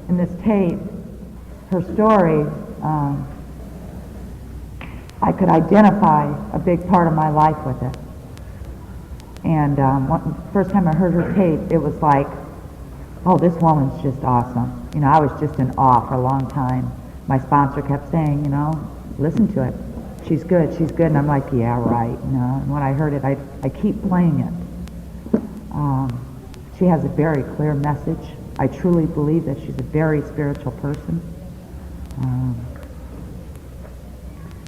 in this tape, her story, I could identify a big part of my life with it. And first time I heard her tape, it was like, oh, this woman's just awesome. You know, I was just in awe for a long time. My sponsor kept saying, you know, listen to it. She's good, she's good. And I'm like, yeah, right. You know, and when I heard it, I keep playing it. She has a very clear message. I truly believe that she's a very spiritual person.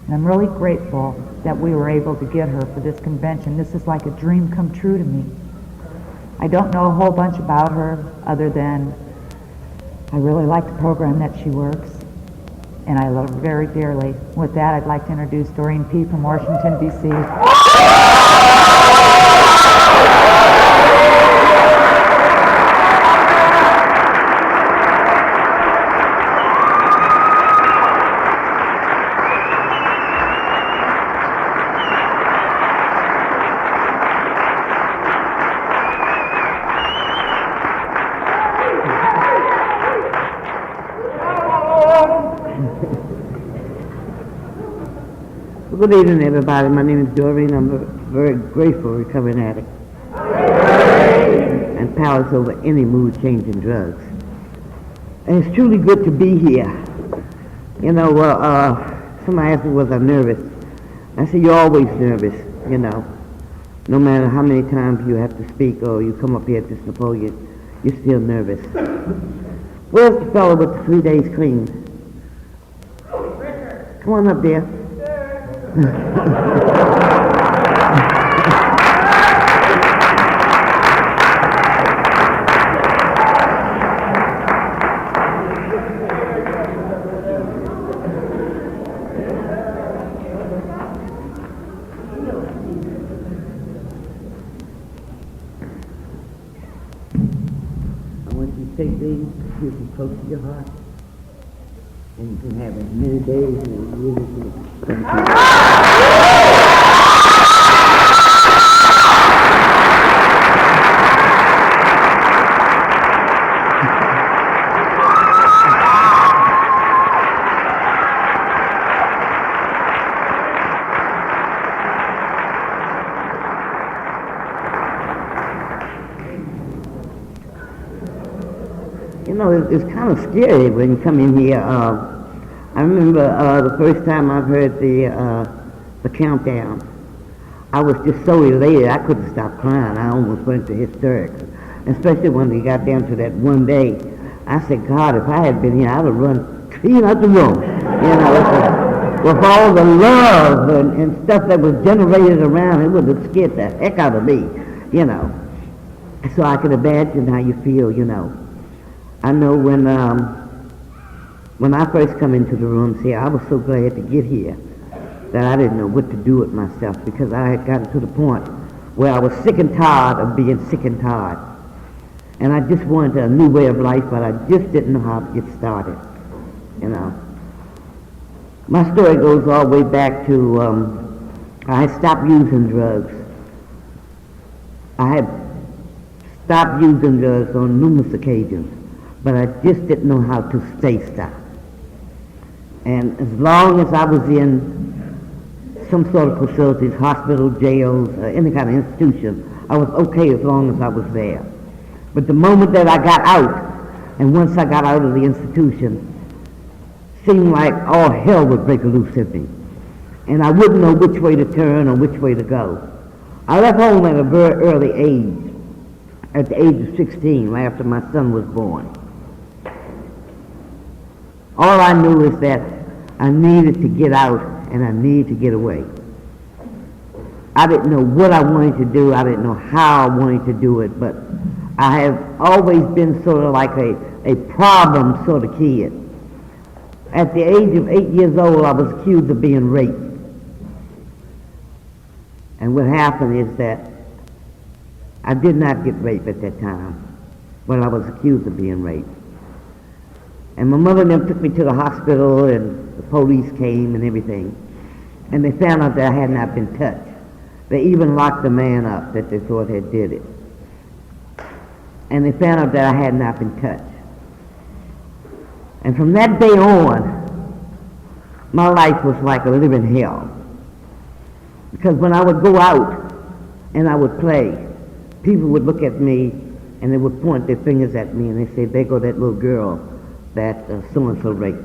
And I'm really grateful that we were able to get her for this convention. This is like a dream come true to me. I don't know a whole bunch about her other than I really like the program that she works, and I love her very dearly. With that, I'd like to introduce Dorine P. from Washington, D.C. Good evening, everybody. My name is Dorine. I'm a very grateful recovering addict and powerless over any mood-changing drugs. And it's truly good to be here. You know, somebody asked me, was I nervous? I said, you're always nervous, you know. No matter how many times you have to speak or you come up here at this symposium, you're still nervous. Where's the fellow with the 3 days clean? Come on up there. I want you to take these, you can close to your heart, and you can have as many days and years as you want. You know, it's kind of scary when you come in here. I remember the first time I heard the countdown. I was just so elated I couldn't stop crying. I almost went to hysterics, especially when we got down to that one day. I said, God, if I had been here, I would run clean out the room. You know, with all the love and stuff that was generated around, it would have scared the heck out of me. You know, so I can imagine how you feel. You know. I know when I first come into the rooms here, I was so glad to get here that I didn't know what to do with myself because I had gotten to the point where I was sick and tired of being sick and tired. And I just wanted a new way of life, but I just didn't know how to get started, you know. My story goes all the way back to I had stopped using drugs. I had stopped using drugs on numerous occasions, but I just didn't know how to stay stopped. And as long as I was in some sort of facilities, hospital, jails, any kind of institution, I was okay as long as I was there. But the moment that I got out, and once I got out of the institution, seemed like all hell would break loose in me. And I wouldn't know which way to turn or which way to go. I left home at a very early age, at the age of 16, right after my son was born. All I knew is that I needed to get out and I needed to get away. I didn't know what I wanted to do. I didn't know how I wanted to do it, but I have always been sort of like a problem sort of kid. At the age of 8 years old, I was accused of being raped. And what happened is that I did not get raped at that time, but I was accused of being raped. And my mother and them took me to the hospital, and the police came and everything. And they found out that I had not been touched. They even locked the man up that they thought had did it. And they found out that I had not been touched. And from that day on, my life was like a living hell. Because when I would go out and I would play, people would look at me and they would point their fingers at me and they say, there go that little girl that so-and-so raped.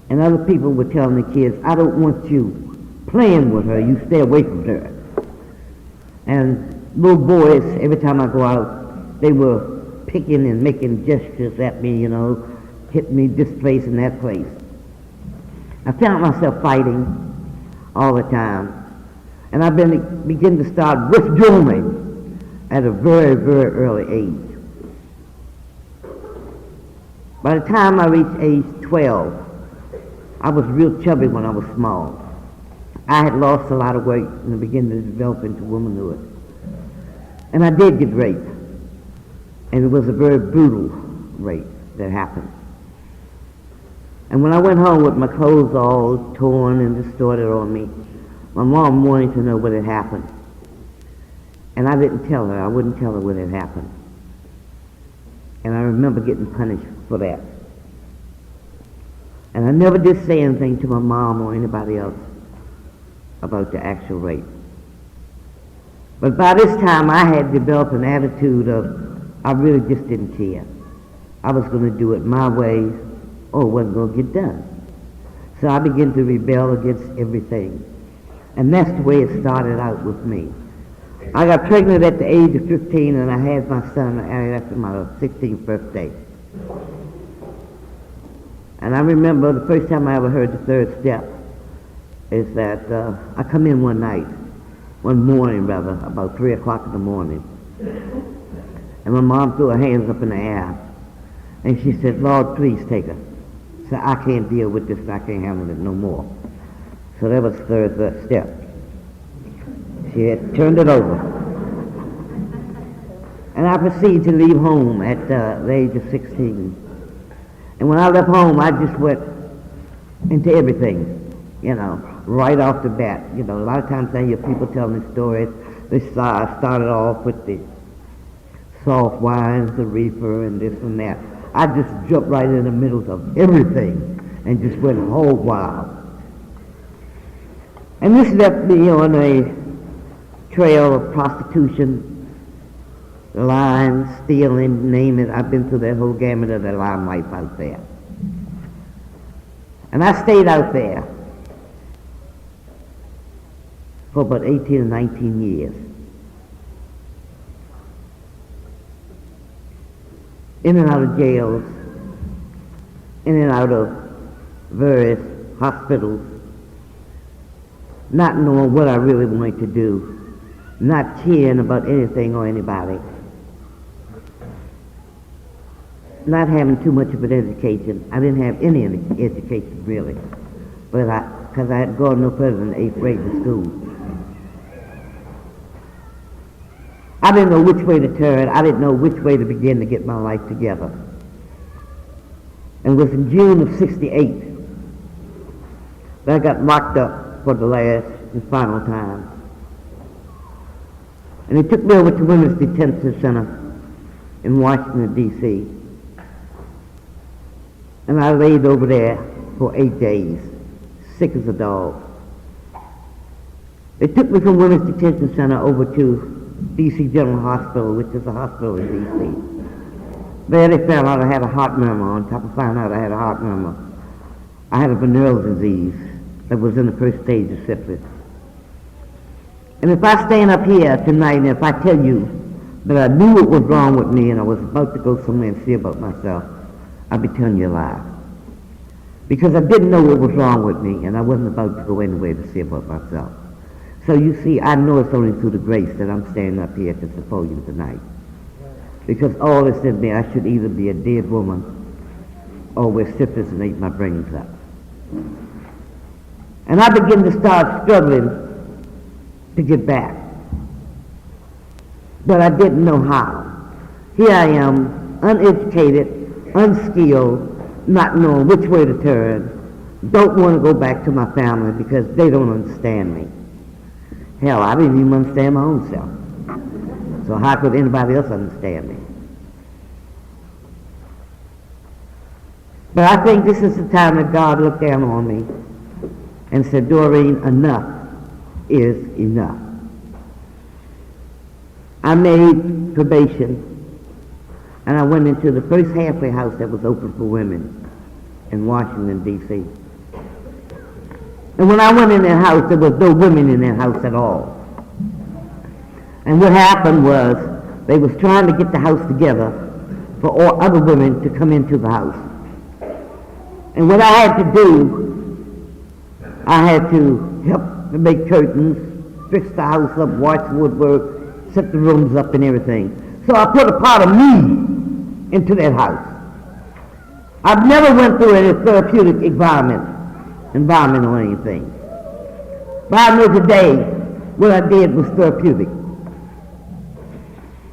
And other people would tell the kids, I don't want you playing with her, you stay away from her. And little boys, every time I go out, they were picking and making gestures at me, hit me this place and that place. I found myself fighting all the time. And I began to start withdrawing at a very, very early age. By the time I reached age 12, I was real chubby when I was small. I had lost a lot of weight and began to develop into womanhood. And I did get raped. And it was a very brutal rape that happened. And when I went home with my clothes all torn and distorted on me, my mom wanted to know what had happened. And I didn't tell her. I wouldn't tell her what had happened. And I remember getting punished for that. And I never did say anything to my mom or anybody else about the actual rape. But by this time, I had developed an attitude of, I really just didn't care. I was going to do it my way, or it wasn't going to get done. So I began to rebel against everything. And that's the way it started out with me. I got pregnant at the age of 15, and I had my son after my 16th birthday. And I remember the first time I ever heard the third step is that I come in one morning, about 3 o'clock in the morning. And my mom threw her hands up in the air. And she said, Lord, please take her. So I can't deal with this, I can't handle it no more. So that was the third step. She had turned it over. And I proceeded to leave home at the age of 16. And when I left home, I just went into everything, right off the bat. A lot of times I hear people telling the stories. They started off with the soft wines, the reefer, and this and that. I just jumped right in the middle of everything and just went whole wild. And this left me on a trail of prostitution, lying, stealing, name it. I've been through that whole gamut of that lying life out there. And I stayed out there for about 18 or 19 years. In and out of jails, in and out of various hospitals, not knowing what I really wanted to do, not caring about anything or anybody, not having too much of an education. I didn't have any education really, because I had gone no further than 8th grade in school. I didn't know which way to turn. I didn't know which way to begin to get my life together. And it was in June of '68 that I got locked up for the last and final time. And they took me over to Women's Detention Center in Washington, D.C. And I laid over there for 8 days, sick as a dog. They took me from Women's Detention Center over to D.C. General Hospital, which is a hospital in D.C. There they found out I had a heart murmur. On top of finding out I had a heart murmur, I had a venereal disease that was in the first stage of syphilis. And if I stand up here tonight and if I tell you that I knew what was wrong with me and I was about to go somewhere and see about myself, I'd be telling you a lie. Because I didn't know what was wrong with me and I wasn't about to go anywhere to see about myself. So you see, I know it's only through the grace that I'm standing up here to support you tonight. Because all that's in me, I should either be a dead woman or with syphilis and ate my brains up. And I began to start struggling to get back. But I didn't know how. Here I am, uneducated, unskilled, not knowing which way to turn, don't want to go back to my family because they don't understand me. Hell, I didn't even understand my own self. So how could anybody else understand me? But I think this is the time that God looked down on me and said, Dorine, enough is enough. I made probation, and I went into the first halfway house that was open for women in Washington, D.C. And when I went in that house, there was no women in that house at all. And what happened was, they was trying to get the house together for all other women to come into the house. And what I had to do, I had to help to make curtains, fix the house up, watch woodwork, set the rooms up and everything. So I put a part of me into that house. I've never went through any therapeutic environment or anything. But I know today what I did was therapeutic.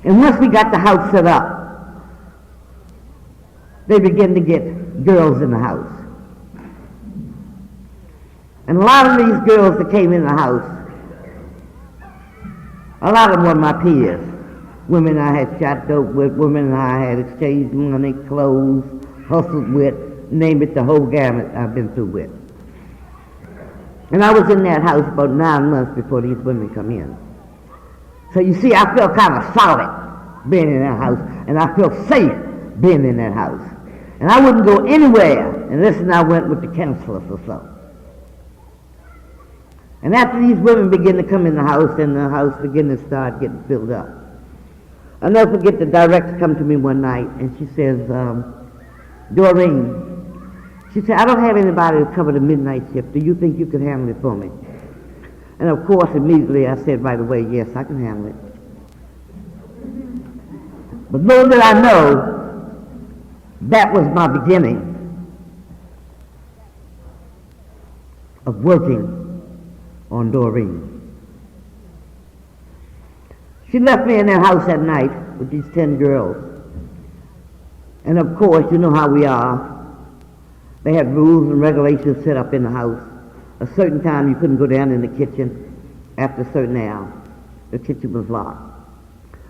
And once we got the house set up, they began to get girls in the house. And a lot of these girls that came in the house, a lot of them were my peers. Women I had shot dope with, women I had exchanged money, clothes, hustled with, name it, the whole gamut I've been through with. And I was in that house about 9 months before these women come in. So you see, I felt kind of solid being in that house, and I felt safe being in that house. And I wouldn't go anywhere unless I went with the counselors or so. And after these women began to come in the house, and the house began to start getting filled up, I'll never forget the director come to me one night, and she says, Dorine, she said, I don't have anybody to cover the midnight shift. Do you think you could handle it for me? And of course, immediately I said right away, yes, I can handle it. But little did I know, that was my beginning of working on Dorine. She left me in that house at night with these 10 girls. And of course, you know how we are. They had rules and regulations set up in the house. A certain time you couldn't go down in the kitchen after a certain hour. The kitchen was locked.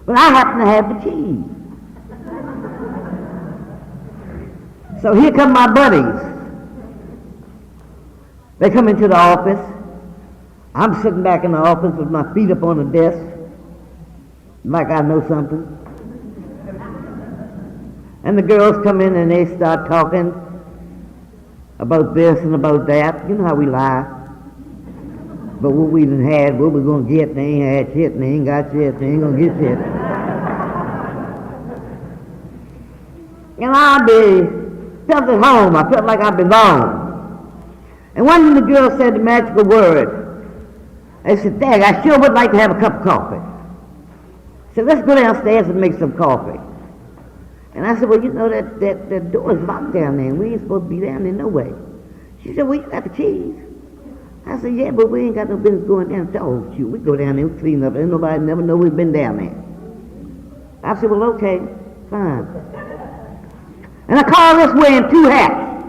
But I happened to have the keys. So here come my buddies. They come into the office. I'm sitting back in the office with my feet up on the desk, like I know something. And the girls come in and they start talking about this and about that. You know how we lie. But what we done had, what we're going to get, they ain't had shit, and they ain't got shit, they ain't going to get shit. And felt at home. I felt like I belonged. And one of the girls said the magical word. They said, Dad, I sure would like to have a cup of coffee. I said, let's go downstairs and make some coffee. And I said, well, you know, that door's locked down there, and we ain't supposed to be down there no way. She said, well, you got the keys. I said, yeah, but we ain't got no business going down. Oh, shoot, we go down there, we clean up, and nobody never know we've been down there. I said, well, okay, fine. And I call this wearing 2 hats.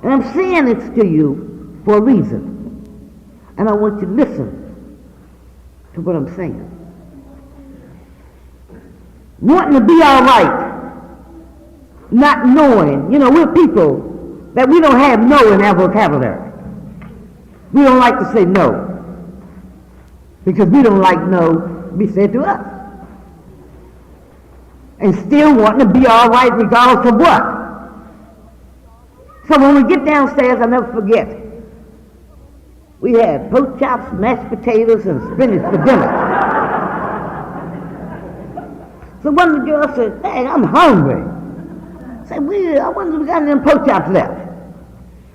And I'm saying this to you for a reason. And I want you to listen to what I'm saying. Wanting to be all right, not knowing. You know, we're people that we don't have no in our vocabulary. We don't like to say no, because we don't like no to be said to us. And still wanting to be all right regardless of what. So when we get downstairs, I'll never forget, we had pork chops, mashed potatoes, and spinach for dinner. So one of the girls said, hey, I'm hungry. I said, I wonder if we got any pork chops left.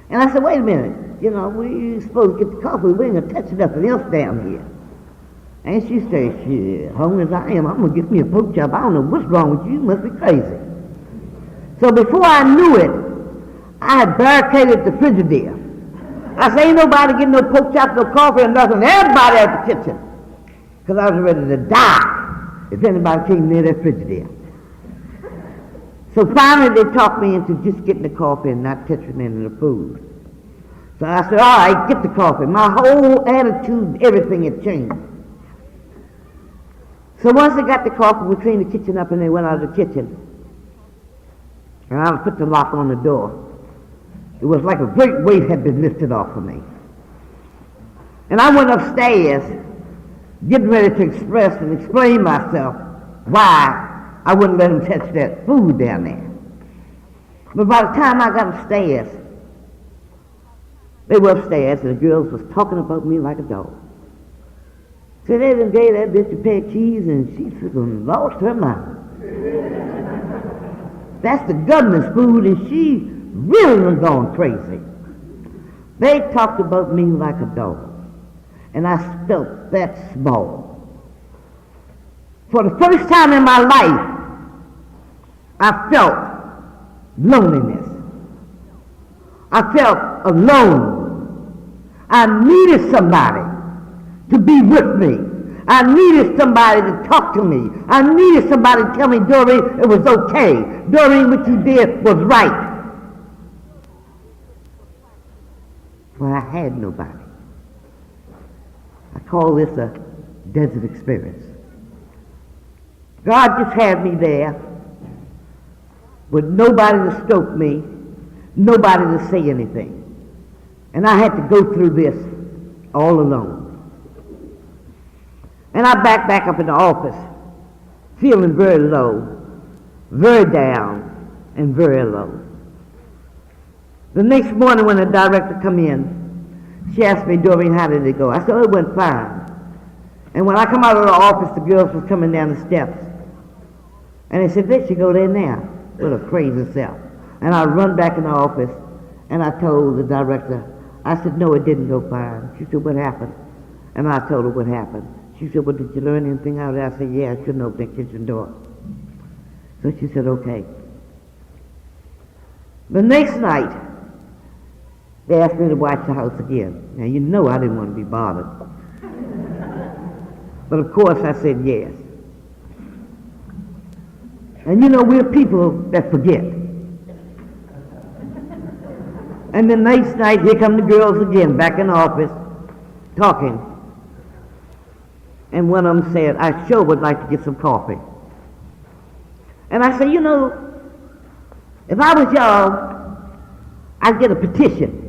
And I said, wait a minute, you know, we supposed to get the coffee, we ain't gonna touch nothing else down here. And she said, shit, hungry as I am, I'm gonna get me a pork chop. I don't know what's wrong with you, you must be crazy. So before I knew it, I had barricaded the Frigidaire. I said, ain't nobody getting no pork chops, no coffee, or nothing. Everybody at the kitchen. Because I was ready to die if anybody came near that Frigidaire. So finally they talked me into just getting the coffee and not touching any of the food. So I said, all right, get the coffee. My whole attitude, everything had changed. So once they got the coffee, we cleaned the kitchen up and they went out of the kitchen. and I put the lock on the door. It was like a great weight had been lifted off of me. And I went upstairs, getting ready to express and explain myself why I wouldn't let him touch that food down there. But by the time I got upstairs, they were upstairs, and the girls was talking about me like a dog. So they done gave that bitch a pair of keys, and she lost her mind. That's the government's food, and she really was gone crazy. They talked about me like a dog, and I felt that small. For the first time in my life, I felt loneliness. I felt alone. I needed somebody to be with me. I needed somebody to talk to me. I needed somebody to tell me, Dorine, it was okay. Dorine, what you did was right. Well, I had nobody. I call this a desert experience. God just had me there with nobody to stroke me, nobody to say anything. And I had to go through this all alone. And I back up in the office, feeling very low, very down, and very low. The next morning when the director come in, she asked me, Dorine, how did it go? I said, oh, it went fine. And when I come out of the office, the girls was coming down the steps. And they said, there she go there now, with her crazy self. And I run back in the office, and I told the director, I said, no, it didn't go fine. She said, what happened? And I told her what happened. She said, well, did you learn anything out of that? I said, yeah, I shouldn't open the kitchen door. So she said, okay. The next night, they asked me to watch the house again. Now, you know I didn't want to be bothered. But of course, I said yes. And you know, we're people that forget. And the next night, here come the girls again, back in the office, talking. And one of them said, I sure would like to get some coffee. And I said, you know, if I was y'all, I'd get a petition.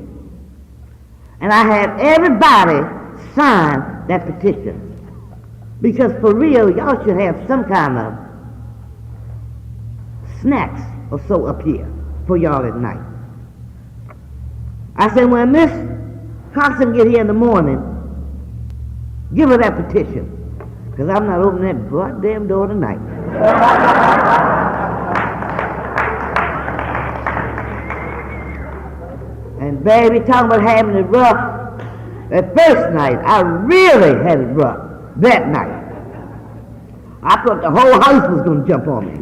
And I had everybody sign that petition. Because for real, y'all should have some kind of snacks or so up here for y'all at night. I said, when Miss Thompson get here in the morning, give her that petition. Because I'm not opening that goddamn door tonight. And baby, talking about having it rough, that first night, I really had it rough. That night. I thought the whole house was going to jump on me.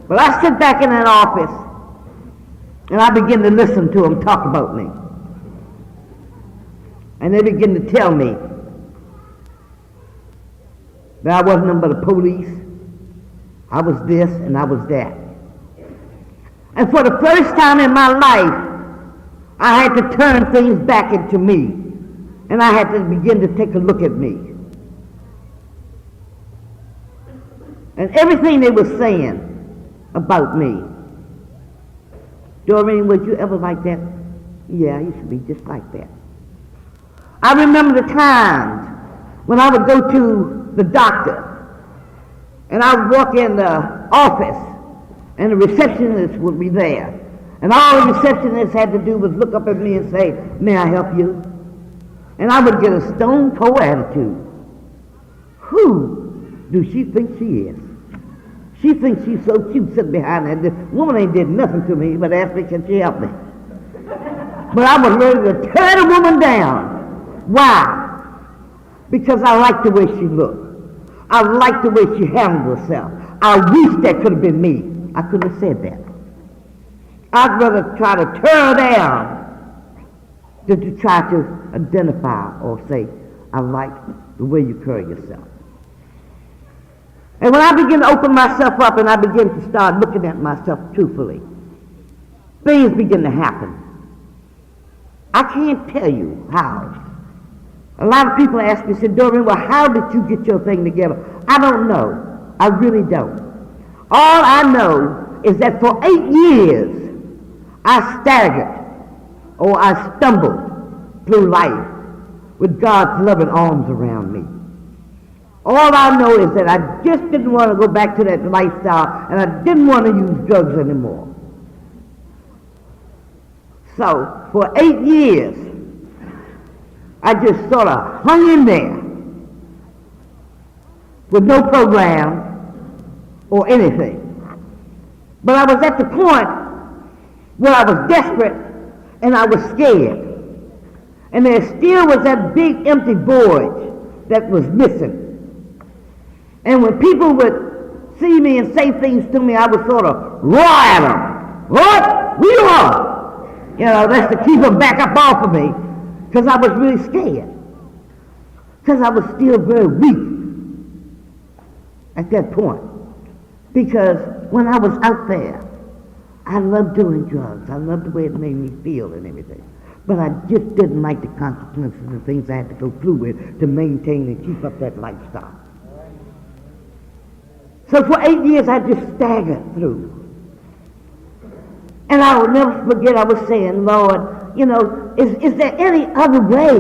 But I sit back in that office, and I begin to listen to them talk about me. And they begin to tell me that I wasn't nothing but a police. I was this and I was that. And for the first time in my life, I had to turn things back into me. And I had to begin to take a look at me. And everything they were saying about me. Dorine, was you ever like that? Yeah, I used to be just like that. I remember the times when I would go to the doctor and I would walk in the office and the receptionist would be there. And all the receptionist had to do was look up at me and say, may I help you? And I would get a stone cold attitude. Who do she think she is? She thinks she's so cute sitting behind that. This woman ain't did nothing to me but asked me, can she help me? But I was ready to tear the woman down. Why? Because I liked the way she looked. I liked the way she handled herself. I wish that could have been me. I couldn't have said that. I'd rather try to tear her down than to try to identify or say, I like the way you carry yourself. And when I begin to open myself up and I begin to start looking at myself truthfully, things begin to happen. I can't tell you how. A lot of people ask me, say, Dorine, well, how did you get your thing together? I don't know. I really don't. All I know is that for 8 years, I staggered or I stumbled through life with God's loving arms around me. All I know is that I just didn't want to go back to that lifestyle, and I didn't want to use drugs anymore. So, for 8 years, I just sort of hung in there with no program or anything. But I was at the point where I was desperate and I was scared. And there still was that big empty void that was missing. And when people would see me and say things to me, I would sort of roar at them. What? We are! You know, that's to keep them back up off of me, because I was really scared. Because I was still very weak at that point. Because when I was out there, I loved doing drugs. I loved the way it made me feel and everything. But I just didn't like the consequences of the things I had to go through with to maintain and keep up that lifestyle. So for 8 years, I just staggered through. And I will never forget, I was saying, Lord, you know, is there any other way?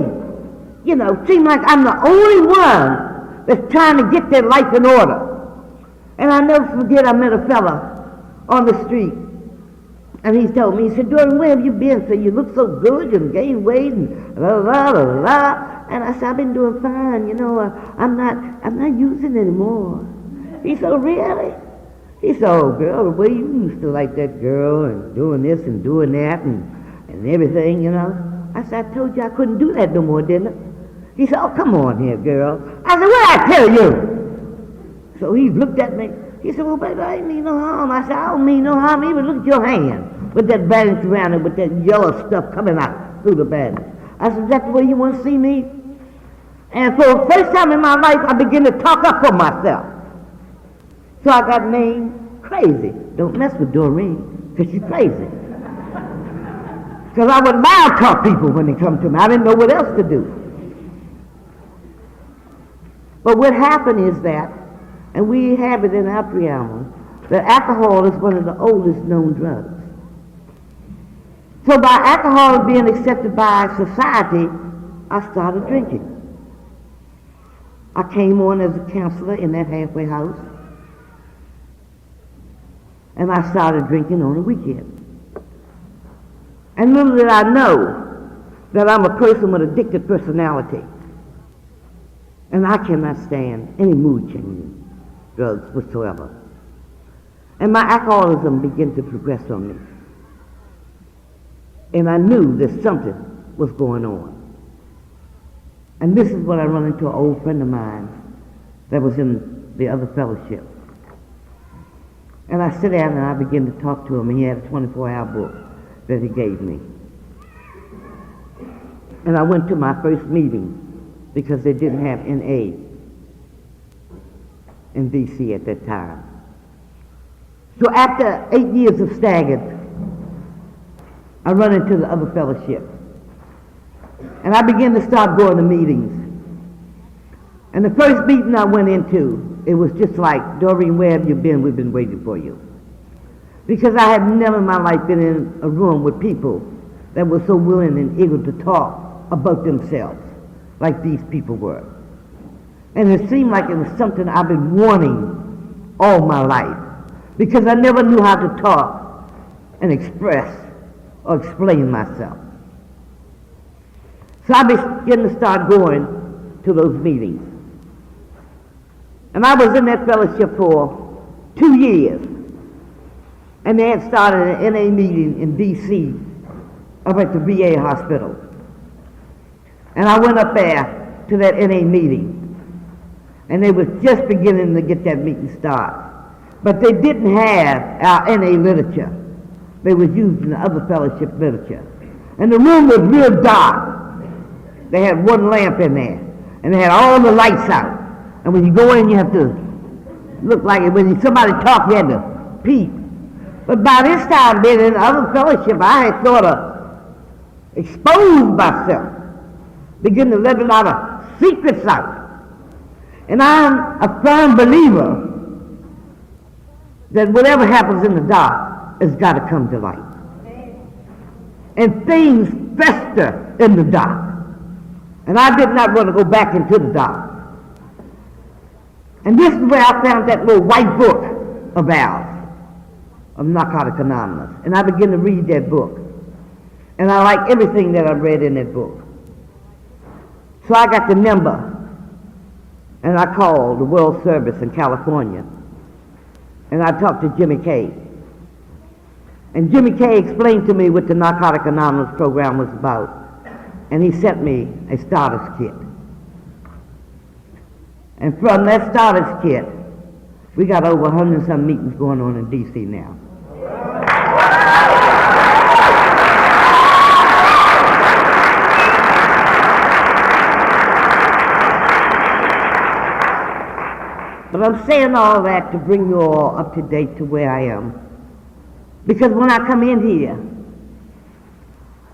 You know, it seems like I'm the only one that's trying to get their life in order. And I never forget, I met a fella on the street. And he told me, he said, Dorine, where have you been? So you look so good, you gained weight, and blah, blah, blah, blah. And I said, I've been doing fine, you know, I'm not using anymore. He said, really? He said, oh, girl, the way you used to like that girl and doing this and doing that and everything, you know. I said, I told you I couldn't do that no more, didn't I? He said, oh, come on here, girl. I said, what I tell you? So he looked at me. He said, well, baby, I ain't mean no harm. I said, I don't mean no harm. Even look at your hand with that bandage around it, with that yellow stuff coming out through the bandage. I said, is that the way you want to see me? And for the first time in my life, I began to talk up for myself. So I got named Crazy. Don't mess with Dorine, because she's crazy. Because I would loud talk people when they come to me. I didn't know what else to do. But what happened is that, and we have it in our preamble, that alcohol is one of the oldest known drugs. So by alcohol being accepted by society, I started drinking. I came on as a counselor in that halfway house. And I started drinking on the weekend. And little did I know that I'm a person with addicted personality. And I cannot stand any mood-changing drugs whatsoever. And my alcoholism began to progress on me. And I knew that something was going on. And this is when I run into an old friend of mine that was in the other fellowship. And I sit down and I begin to talk to him, and he had a 24-hour book that he gave me. And I went to my first meeting because they didn't have NA in D.C. at that time. So after 8 years of staggered, I run into the other fellowship. And I began to start going to meetings. And the first meeting I went into, it was just like, Dorine, where have you been? We've been waiting for you. Because I had never in my life been in a room with people that were so willing and eager to talk about themselves like these people were. And it seemed like it was something I've been wanting all my life, because I never knew how to talk and express or explain myself. So I began to start going to those meetings. And I was in that fellowship for 2 years. And they had started an NA meeting in D.C. up at the VA hospital. And I went up there to that NA meeting. And they was just beginning to get that meeting started. But they didn't have our NA literature. They was using the other fellowship literature. And the room was real dark. They had one lamp in there. And they had all the lights out. And when you go in, you have to look like it. When somebody talked, you had to peep. But by this time, being in the other fellowship, I had sort of exposed myself, begin to let a lot of secrets out. And I'm a firm believer that whatever happens in the dark has got to come to light. And things fester in the dark. And I did not want to go back into the dark. And this is where I found that little white book of ours, of Narcotics Anonymous. And I began to read that book. And I like everything that I read in that book. So I got the number, and I called the World Service in California. And I talked to Jimmy Kay. And Jimmy Kay explained to me what the Narcotics Anonymous program was about. And he sent me a starter's kit. And from that starter's kit, we got over 100 and some meetings going on in D.C. now. But I'm saying all that to bring you all up to date to where I am. Because when I come in here,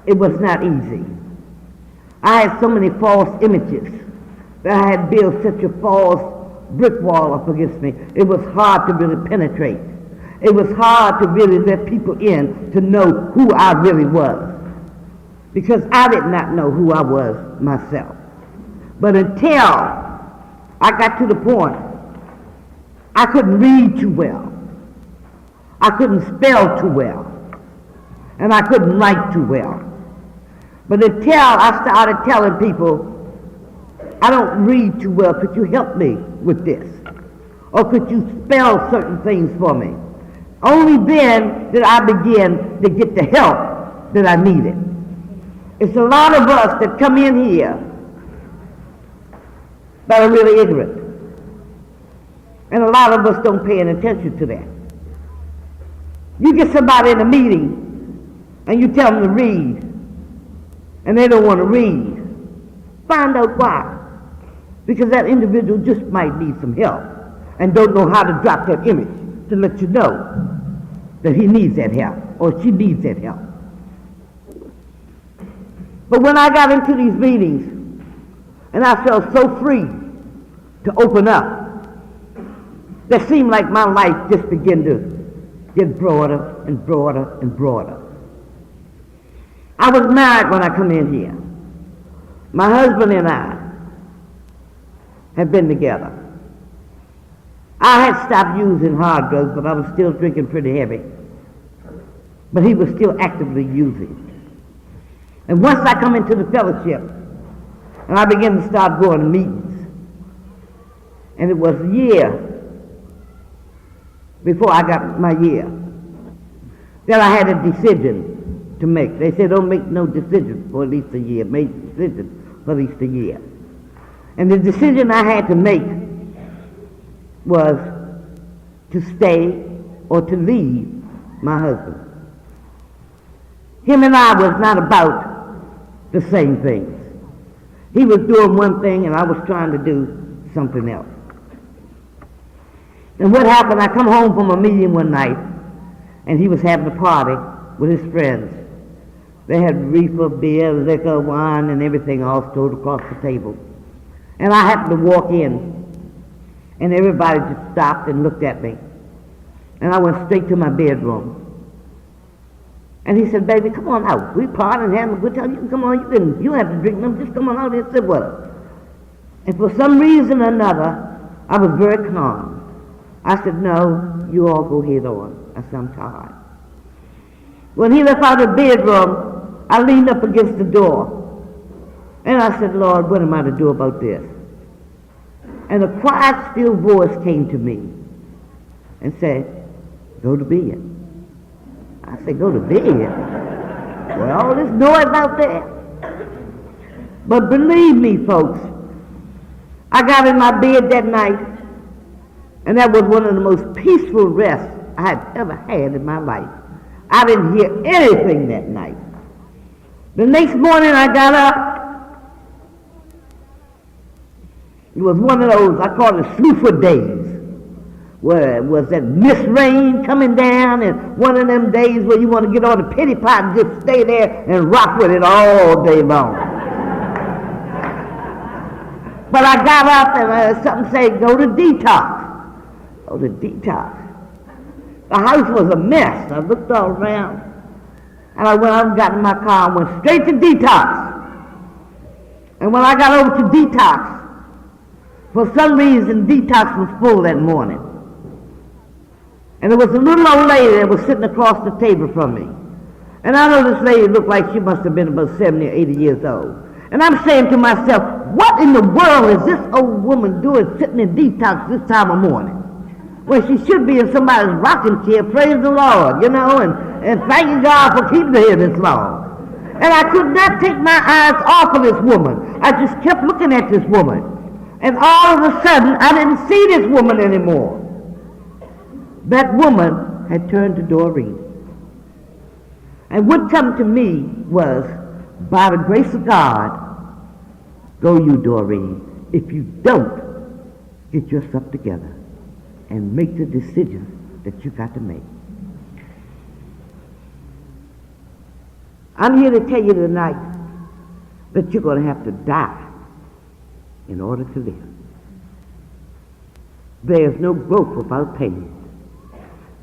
it was not easy. I had so many false images that I had built such a false brick wall up against me. It was hard to really penetrate. It was hard to really let people in to know who I really was. Because I did not know who I was myself. But until I got to the point, I couldn't read too well. I couldn't spell too well. And I couldn't write too well. But until I started telling people, I don't read too well, could you help me with this? Or could you spell certain things for me? Only then did I begin to get the help that I needed. It's a lot of us that come in here that are really ignorant. And a lot of us don't pay any attention to that. You get somebody in a meeting and you tell them to read, and they don't want to read. Find out why. Because that individual just might need some help and don't know how to drop that image to let you know that he needs that help or she needs that help. But when I got into these meetings and I felt so free to open up, that seemed like my life just began to get broader and broader and broader. I was married when I come in here. My husband and I have been together. I had stopped using hard drugs, but I was still drinking pretty heavy. But he was still actively using. And once I come into the fellowship, and I began to start going to meetings, and it was a year before I got my year, that I had a decision to make. They said, don't make no decision for at least a year. Make a decision for at least a year. And the decision I had to make was to stay or to leave my husband. Him and I was not about the same things. He was doing one thing and I was trying to do something else. And what happened, I come home from a meeting one night and he was having a party with his friends. They had reefer, beer, liquor, wine, and everything all stored across the table. And I happened to walk in, and everybody just stopped and looked at me. And I went straight to my bedroom. And he said, baby, come on out. We party and having a good time. You can come on. You don't have to drink them. Just come on out and sit with us. And for some reason or another, I was very calm. I said, no, you all go head on. I said, I'm tired. When he left out of the bedroom, I leaned up against the door. And I said, Lord, what am I to do about this? And a quiet, still voice came to me and said, go to bed. I said, go to bed? With all this noise out there? But believe me, folks, I got in my bed that night, and that was one of the most peaceful rests I had ever had in my life. I didn't hear anything that night. The next morning I got up. It was one of those, I call it snoofer days, where it was that mist rain coming down, and one of them days where you want to get on the pity pot and just stay there and rock with it all day long. But I got up and something said, go to detox. Go to detox. The house was a mess. I looked all around, and I went out and got in my car and went straight to detox. And when I got over to detox, for some reason, detox was full that morning. And there was a little old lady that was sitting across the table from me. And I know this lady looked like she must have been about 70 or 80 years old. And I'm saying to myself, what in the world is this old woman doing sitting in detox this time of morning? Well, she should be in somebody's rocking chair, praise the Lord, and thanking God for keeping her here this long. And I could not take my eyes off of this woman. I just kept looking at this woman. And all of a sudden, I didn't see this woman anymore. That woman had turned to Dorine. And what come to me was, by the grace of God, go you, Dorine. If you don't, get yourself together and make the decision that you got to make. I'm here to tell you tonight that you're going to have to die in order to live. There is no growth without pain.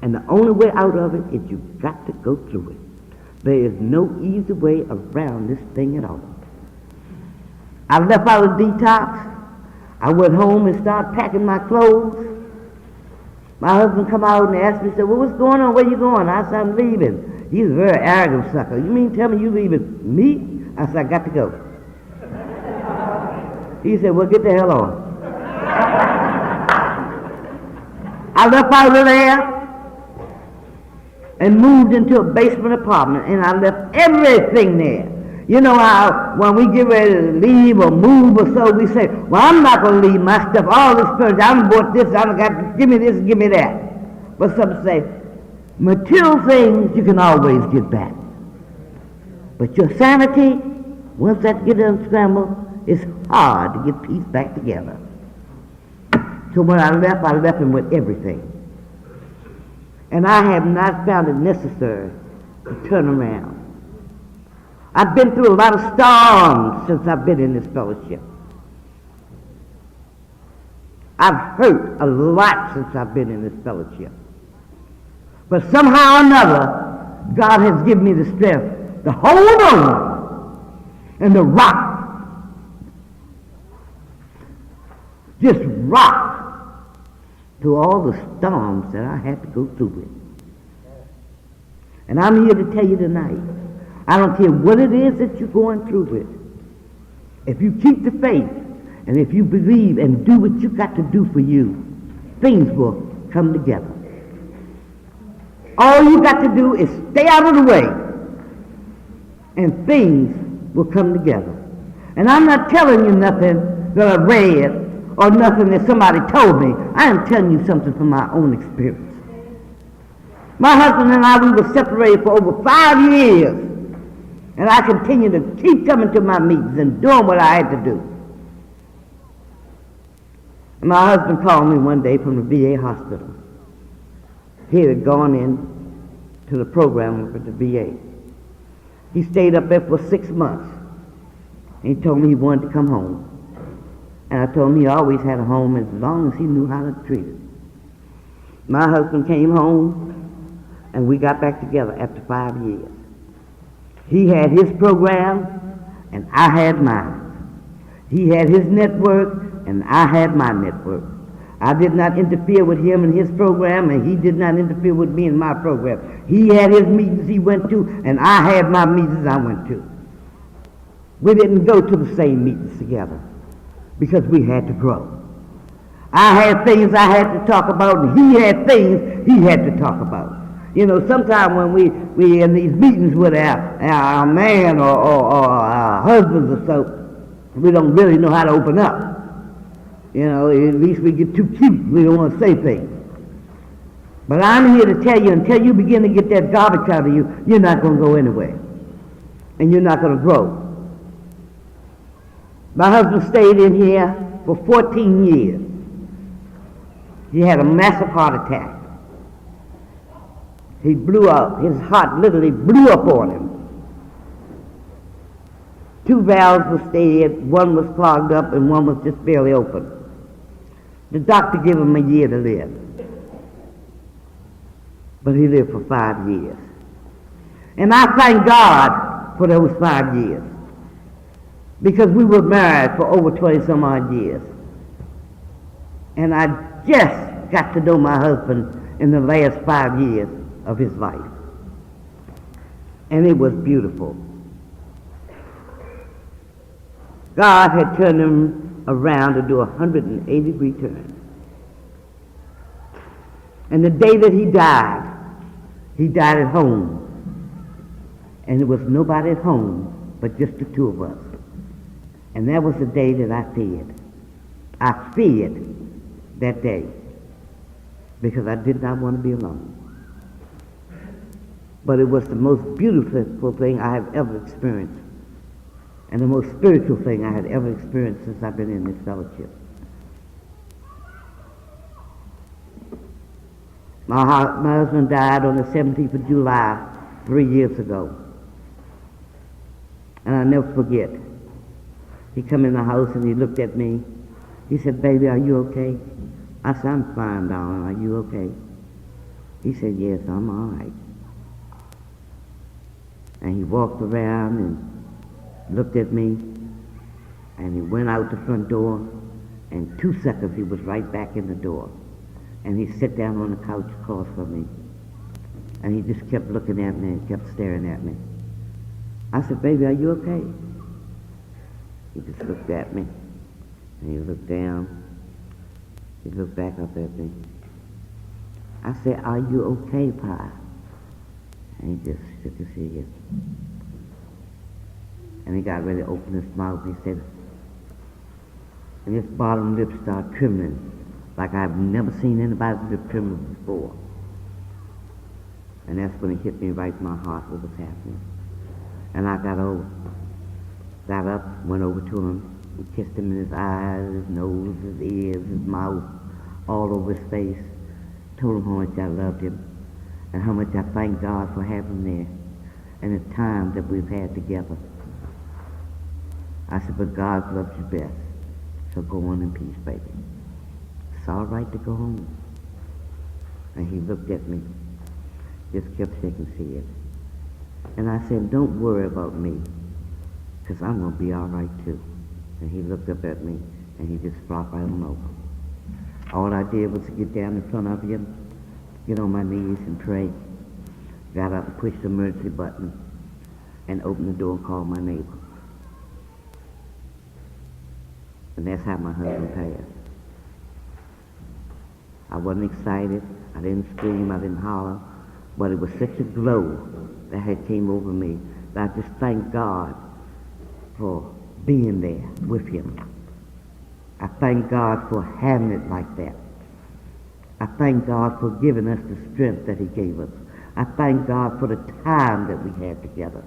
And the only way out of it is you've got to go through it. There is no easy way around this thing at all. I left out of detox. I went home and started packing my clothes. My husband come out and asked me, said, well, what's going on? Where you going? I said, I'm leaving. He's a very arrogant sucker. You mean tell me you leaving me? I said, I got to go. He said, well, get the hell on. I left out of there and moved into a basement apartment, and I left everything there. You know how when we get ready to leave or move or so, we say, well, I'm not going to leave my stuff, all this furniture, I done bought this, I done got, give me this, give me that. But some say, material things you can always get back. But your sanity, once that gets unscrambled, it's hard to get peace back together. So when I left him with everything. And I have not found it necessary to turn around. I've been through a lot of storms since I've been in this fellowship. I've hurt a lot since I've been in this fellowship. But somehow or another, God has given me the strength to hold on and to rock. Just rock through all the storms that I had to go through with. And I'm here to tell you tonight, I don't care what it is that you're going through with. If you keep the faith, and if you believe and do what you got to do for you, things will come together. All you got to do is stay out of the way, and things will come together. And I'm not telling you nothing that I read or nothing that somebody told me. I am telling you something from my own experience. My husband and I, we were separated for over 5 years, and I continued to keep coming to my meetings and doing what I had to do. And my husband called me one day from the VA hospital. He had gone in to the program with the VA. He stayed up there for 6 months. And he told me he wanted to come home. And I told him he always had a home as long as he knew how to treat it. My husband came home, and we got back together after 5 years. He had his program, and I had mine. He had his network, and I had my network. I did not interfere with him in his program, and he did not interfere with me in my program. He had his meetings he went to, and I had my meetings I went to. We didn't go to the same meetings together because we had to grow. I had things I had to talk about, and he had things he had to talk about. You know, sometimes when we in these meetings with our man or our husbands or so, we don't really know how to open up. You know, at least we get too cute. We don't want to say things. But I'm here to tell you, until you begin to get that garbage out of you, you're not going to go anywhere. And you're not going to grow. My husband stayed in here for 14 years. He had a massive heart attack. He blew up. His heart literally blew up on him. 2 valves were stayed. One was clogged up and one was just barely open. The doctor gave him a year to live. but he lived for 5 years. And I thank God for those 5 years, because we were married for over 20 some odd years. And I just got to know my husband in the last 5 years of his life. And it was beautiful. God had turned him around to do a 180-degree turn. And the day that he died at home. And there was nobody at home but just the two of us. And that was the day that I feared. I feared that day because I did not want to be alone. But it was the most beautiful thing I have ever experienced, and the most spiritual thing I had ever experienced since I've been in this fellowship. My husband died on the 17th of July 3 years ago. And I'll never forget. He come in the house and he looked at me. He said, "Baby, are you okay?" I said, "I'm fine, darling. Are you okay?" He said, "Yes, I'm all right." And he walked around and looked at me, and he went out the front door, and 2 seconds he was right back in the door. And he sat down on the couch across from me, and he just kept looking at me and kept staring at me. I said, "Baby, are you okay?" He just looked at me, and he looked down. He looked back up at me. I said, "Are you okay, Pa?" And he just shook his head. And he got ready to open his mouth. He said, and his bottom lip started trembling like I've never seen anybody's lip tremble before. And that's when it hit me right in my heart what was happening. And I got up, went over to him, and kissed him in his eyes, his nose, his ears, his mouth, all over his face. Told him how much I loved him, and how much I thank God for having him there, and the time that we've had together. I said, "But God loves you best, so go on in peace, baby. It's all right to go home." And he looked at me, just kept shaking his head. And I said, "Don't worry about me, because I'm going to be all right too." And he looked up at me, and he just flopped right on over. All I did was to get down in front of him, get on my knees and pray. Got up and pushed the emergency button, and opened the door and called my neighbor. And that's how my husband passed. I wasn't excited. I didn't scream. I didn't holler. But it was such a glow that had came over me that I just thank God for being there with him. I thank God for having it like that. I thank God for giving us the strength that he gave us. I thank God for the time that we had together.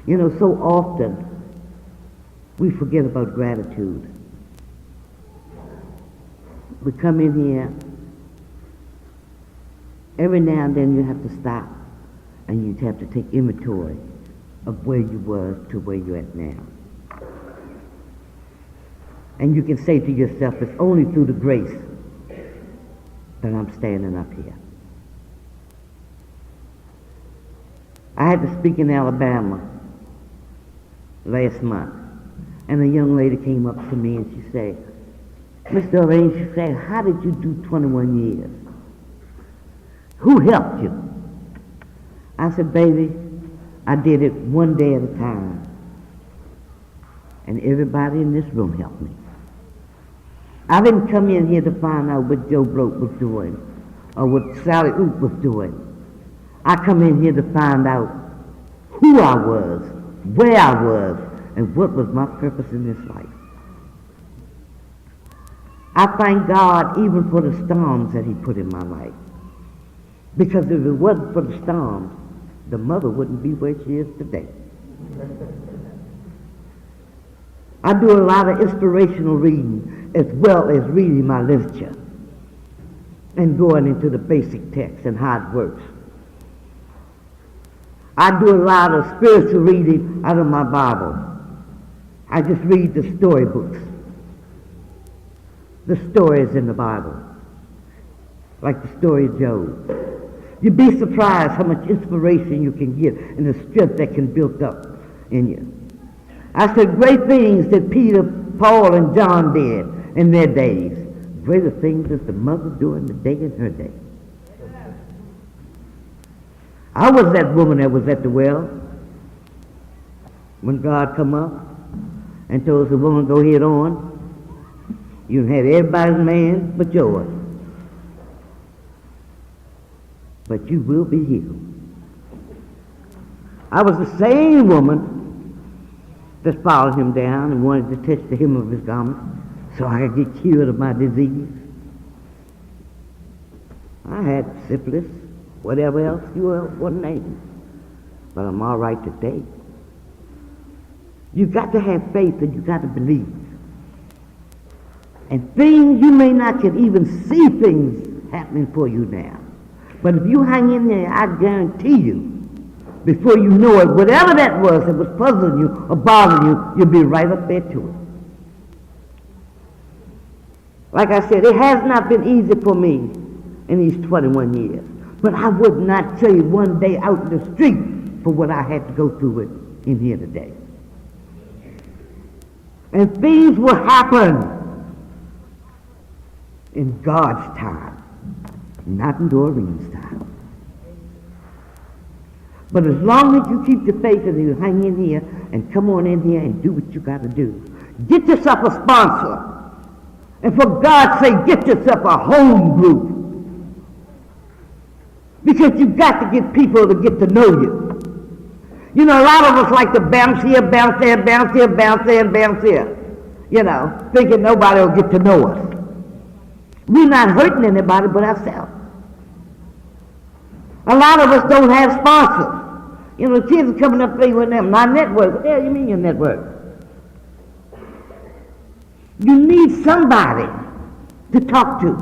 You know, so often we forget about gratitude. We come in here, every now and then you have to stop and you have to take inventory of where you were to where you're at now. And you can say to yourself, it's only through the grace that I'm standing up here. I had to speak in Alabama last month, and a young lady came up to me and she said, "Miss Dorine," she said, "how did you do 21 years? Who helped you?" I said, "Baby, I did it one day at a time, and everybody in this room helped me. I didn't come in here to find out what Joe Bloke was doing or what Sally Oop was doing. I come in here to find out who I was, where I was, and what was my purpose in this life." I thank God even for the storms that he put in my life. Because if it wasn't for the storms, the mother wouldn't be where she is today. I do a lot of inspirational reading as well as reading my literature and going into the basic text and how it works. I do a lot of spiritual reading out of my Bible. I just read the storybooks, the stories in the Bible, like the story of Job, You'd be surprised how much inspiration you can get and the strength that can build up in you. I said, great things that Peter, Paul, and John did in their days. Greater things as the mother during the day in her day. I was that woman that was at the well when God come up and told the woman, go head on. You had everybody's man but yours. But you will be healed. I was the same woman that followed him down and wanted to touch the hem of his garment so I could get cured of my disease. I had syphilis, whatever else you want to name, but I'm all right today. You got to have faith and you got to believe. And things, you may not can even see things happening for you now. But if you hang in there, I guarantee you, before you know it, whatever that was puzzling you or bothering you, you'll be right up there to it. Like I said, it has not been easy for me in these 21 years. But I would not trade one day out in the street for what I had to go through it in here today. And things will happen in God's time, not in Dorine's time. But as long as you keep the faith and you hang in here and come on in here and do what you got to do, get yourself a sponsor. And for God's sake, get yourself a home group. Because you've got to get people to get to know you. You know, a lot of us like to bounce here, bounce there, bounce here, bounce there, and bounce here. You know, thinking nobody will get to know us. We're not hurting anybody but ourselves. A lot of us don't have sponsors. You know, the kids are coming up playing with them. My network. What the hell you mean your network? You need somebody to talk to.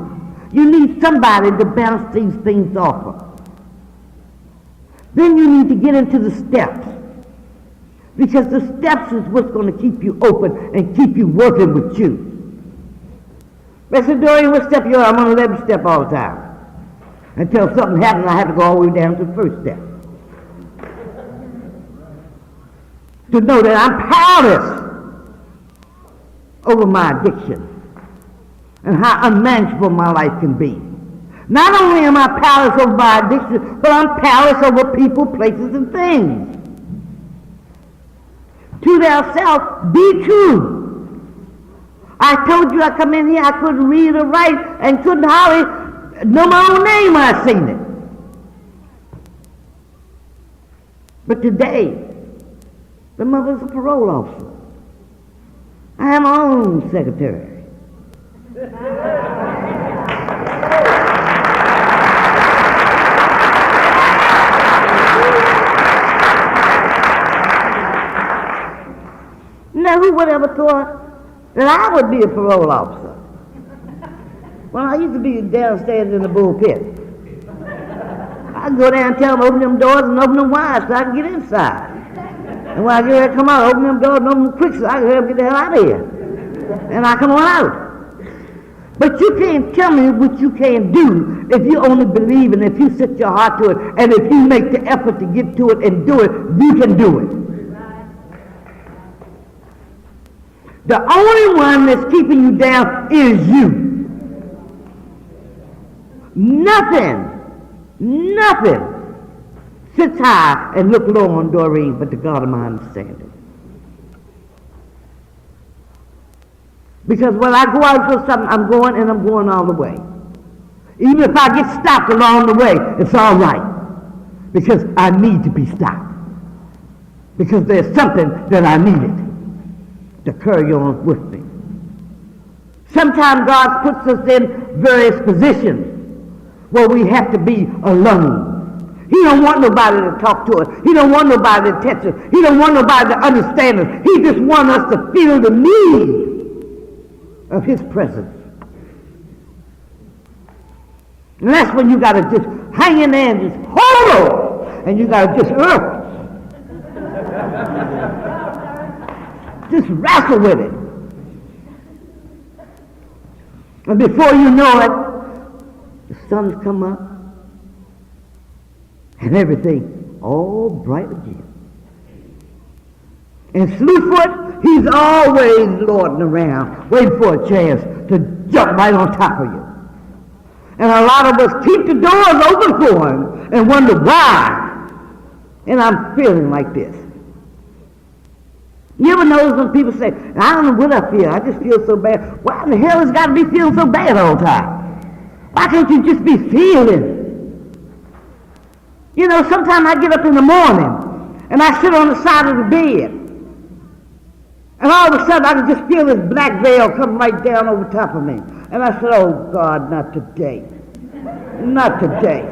You need somebody to bounce these things off of. Then you need to get into the steps. Because the steps is what's going to keep you open and keep you working with you. I said, Dorine, what step you on? I'm on the 11th step all the time. Until something happens, I have to go all the way down to the first step. To know that I'm powerless over my addiction and how unmanageable my life can be. Not only am I powerless over my addiction, but I'm powerless over people, places, and things. To thyself, be true. I told you I come in here, I couldn't read or write and couldn't hardly know my own name when I seen it. But today, the mother's a parole officer. I have my own secretary. Now, who would ever thought that I would be a parole officer? Well, I used to be downstairs in the bullpen. I'd go down and tell them, open them doors and open them wide so I can get inside. And when I get ready to come out, open them doors and open them quick so I can hurry up and get the hell out of here. And I come on out. But you can't tell me what you can't do if you only believe and if you set your heart to it and if you make the effort to get to it and do it, you can do it. The only one that's keeping you down is you. Nothing sits high and look low on Dorine but the God of my understanding. Because when I go out for something, I'm going and I'm going all the way. Even if I get stopped along the way, it's all right. Because I need to be stopped. Because there's something that I needed to carry on with me. Sometimes God puts us in various positions where we have to be alone. He don't want nobody to talk to us. He don't want nobody to touch us. He don't want nobody to understand us. He just wants us to feel the need of His presence. And that's when you got to just hang in there and just hold on. And you got to just wrestle with it. And before you know it, the sun's come up, and everything all bright again. And Slewfoot, he's always lording around, waiting for a chance to jump right on top of you. And a lot of us keep the doors open for him and wonder why. And I'm feeling like this. You ever notice when people say, I don't know what I feel, I just feel so bad. Why in the hell has it got to be feeling so bad all the time? Why can't you just be feeling? You know, sometimes I get up in the morning and I sit on the side of the bed. And all of a sudden I can just feel this black veil come right down over top of me. And I said, oh God, not today. Not today.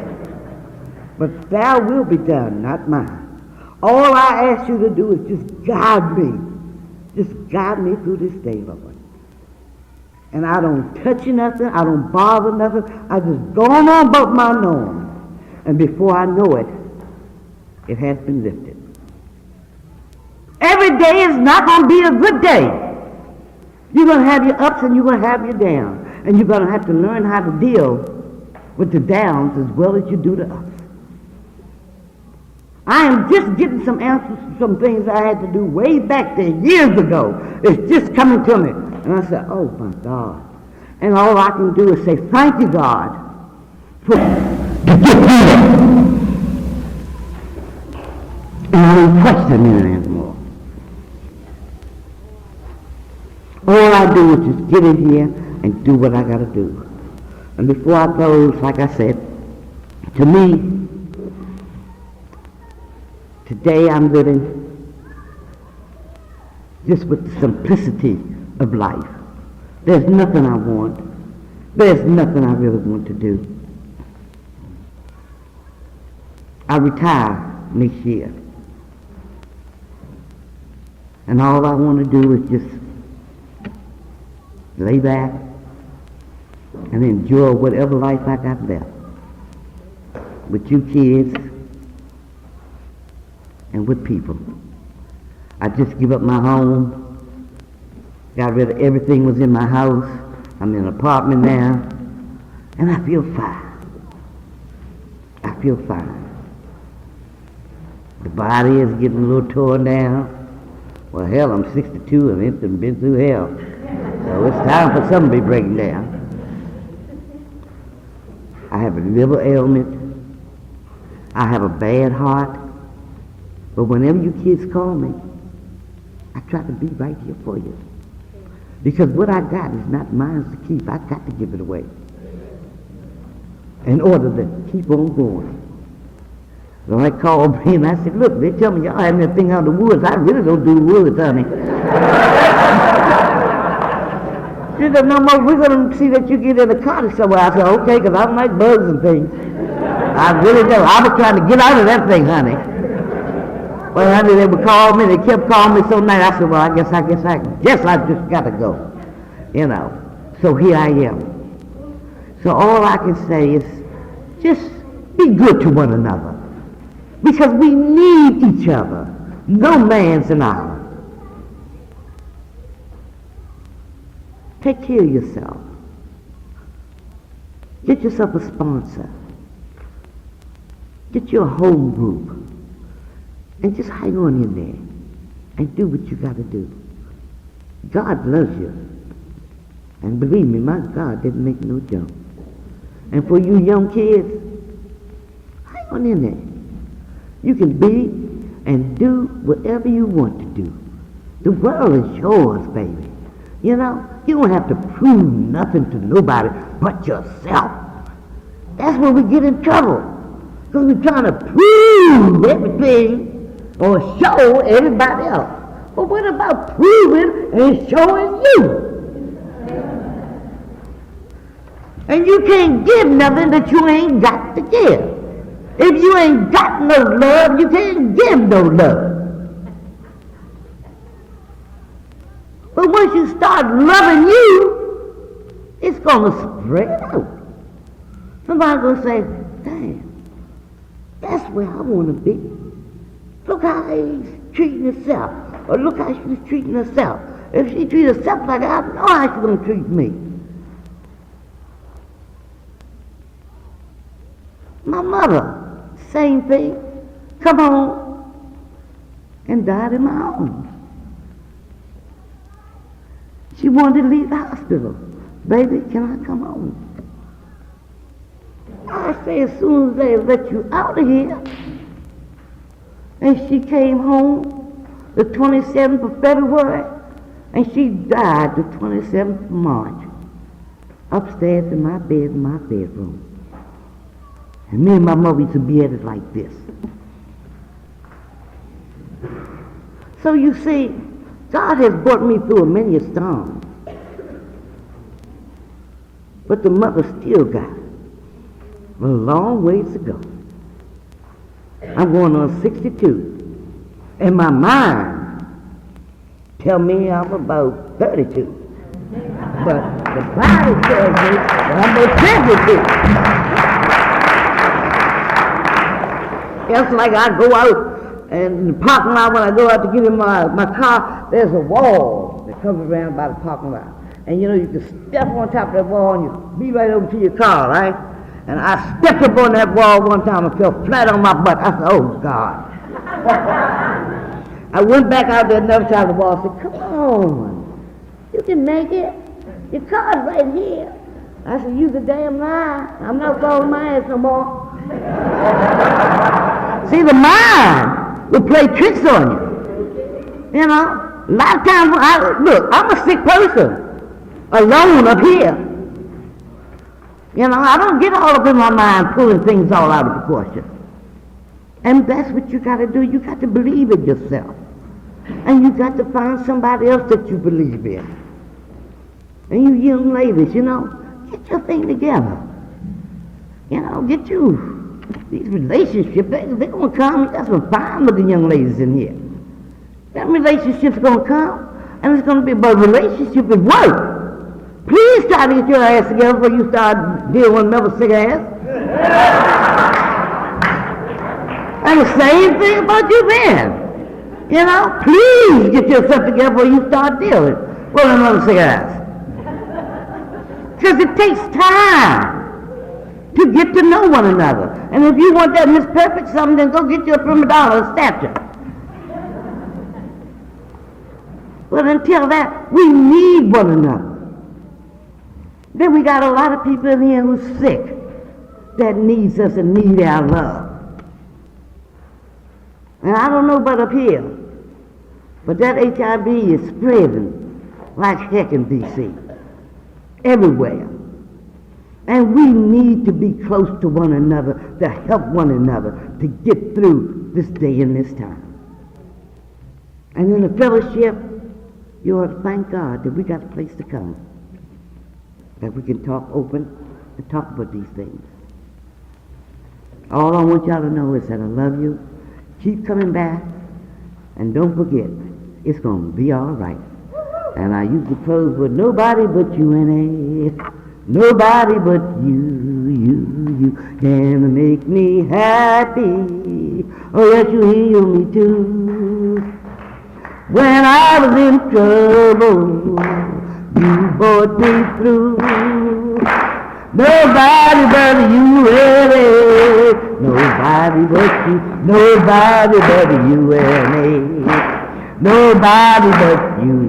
But thy will be done, not mine. All I ask you to do is just guide me. Just guide me through this day, Lord. And I don't touch nothing. I don't bother nothing. I just go on about my norm. And before I know it, it has been lifted. Every day is not going to be a good day. You're going to have your ups and you're going to have your downs. And you're going to have to learn how to deal with the downs as well as you do the ups. I am just getting some answers to some things I had to do way back there years ago. It's just coming to me. And I said, oh my God. And all I can do is say, thank you, God, for the gift of and I don't question it anymore. All I do is just get in here and do what I got to do. And before I close, like I said, to me, today I'm living just with the simplicity of life. There's nothing I want. There's nothing I really want to do. I retire next year. And all I want to do is just lay back and enjoy whatever life I got left with you kids and with people. I just give up my home, got rid of everything was in my house. I'm in an apartment now, and I feel fine. I feel fine. The body is getting a little torn down. Well, hell, I'm 62 and it's been through hell. So it's time for something to be breaking down. I have a liver ailment. I have a bad heart. But whenever you kids call me, I try to be right here for you. Because what I got is not mine to keep. I got to give it away in order to keep on going. So I called me and I said, look, they tell me y'all having that thing out of the woods. I really don't do the woods, honey. She said, no more, we're going to see that you get in a cottage somewhere. I said, okay, because I don't like bugs and things. I really don't. I was trying to get out of that thing, honey. Well, honey, they would call me. They kept calling me so nice. I said, well, I guess I just got to go. You know. So here I am. So all I can say is just be good to one another. Because we need each other. No man's an island. Take care of yourself. Get yourself a sponsor. Get your home group. And just hang on in there and do what you got to do. God loves you. And believe me, my God didn't make no jump. And for you young kids, hang on in there. You can be and do whatever you want to do. The world is yours, baby. You know, you don't have to prove nothing to nobody but yourself. That's when we get in trouble. Because we're trying to prove everything or show everybody else. But what about proving and showing you? And you can't give nothing that you ain't got to give. If you ain't got no love, you can't give no love. But once you start loving you, it's going to spread out. Somebody's going to say, damn, that's where I want to be. Look how he's treating herself. Or look how she's treating herself. If she treats herself like that, I know how she's going to treat me. My mother Same thing. Come home and died in my arms. She wanted to leave the hospital. Baby, can I come home? I say, as soon as they let you out of here. And she came home the 27th of February, and she died the 27th of March, upstairs in my bed in my bedroom. And me and my mother used to be at it like this. So you see, God has brought me through many a storm. But the mother still got a long ways to go. I'm going on 62. And my mind tell me I'm about 32. But the Bible tells me that I'm about 72. It's like I go out and in the parking lot, when I go out to get in my car, there's a wall that comes around by the parking lot. And you know, you can step on top of that wall and you be right over to your car, right? And I stepped up on that wall one time and fell flat on my butt. I said, oh, God. I went back out there another side of the wall and said, come on. You can make it. Your car's right here. I said, you the damn lie. I'm not following my ass no more. See, the mind will play tricks on you. You know, a lot of times, look, I'm a sick person, alone up here. You know, I don't get all up in my mind pulling things all out of proportion. And that's what you got to do. You got to believe in yourself. And you got to find somebody else that you believe in. And you young ladies, you know, get your thing together. You know, get you. These relationships, they're going to come. There's some fine-looking young ladies in here. That relationship's going to come, and it's going to be about relationship at work. Please try to get your ass together before you start dealing with another sick ass. And the same thing about you men. You know, please get yourself together before you start dealing with another sick ass. Because it takes time to get to know one another. And if you want that Miss Perfect something, then go get you a prima donna statue. But until that, we need one another. Then we got a lot of people in here who's sick that needs us and need our love. And I don't know about up here, but that HIV is spreading like heck in D.C. everywhere. And we need to be close to one another to help one another to get through this day and this time. And in the fellowship, you ought to thank God that we got a place to come, that we can talk open and talk about these things. All I want y'all to know is that I love you. Keep coming back, and don't forget, it's going to be all right. And I usually close with nobody but you in it. Nobody but you can make me happy. Oh yes, you heal me too. When I was in trouble, you brought me through. Nobody but you, really. Nobody but you. Nobody but you and me. Nobody but you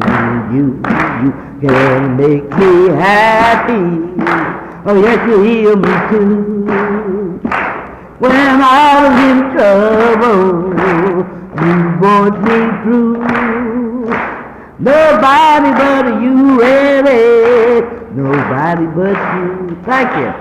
can make me happy. Oh yes, you heal me too. When I was in trouble, you brought me through. Nobody but you, really. Nobody but you. Thank you.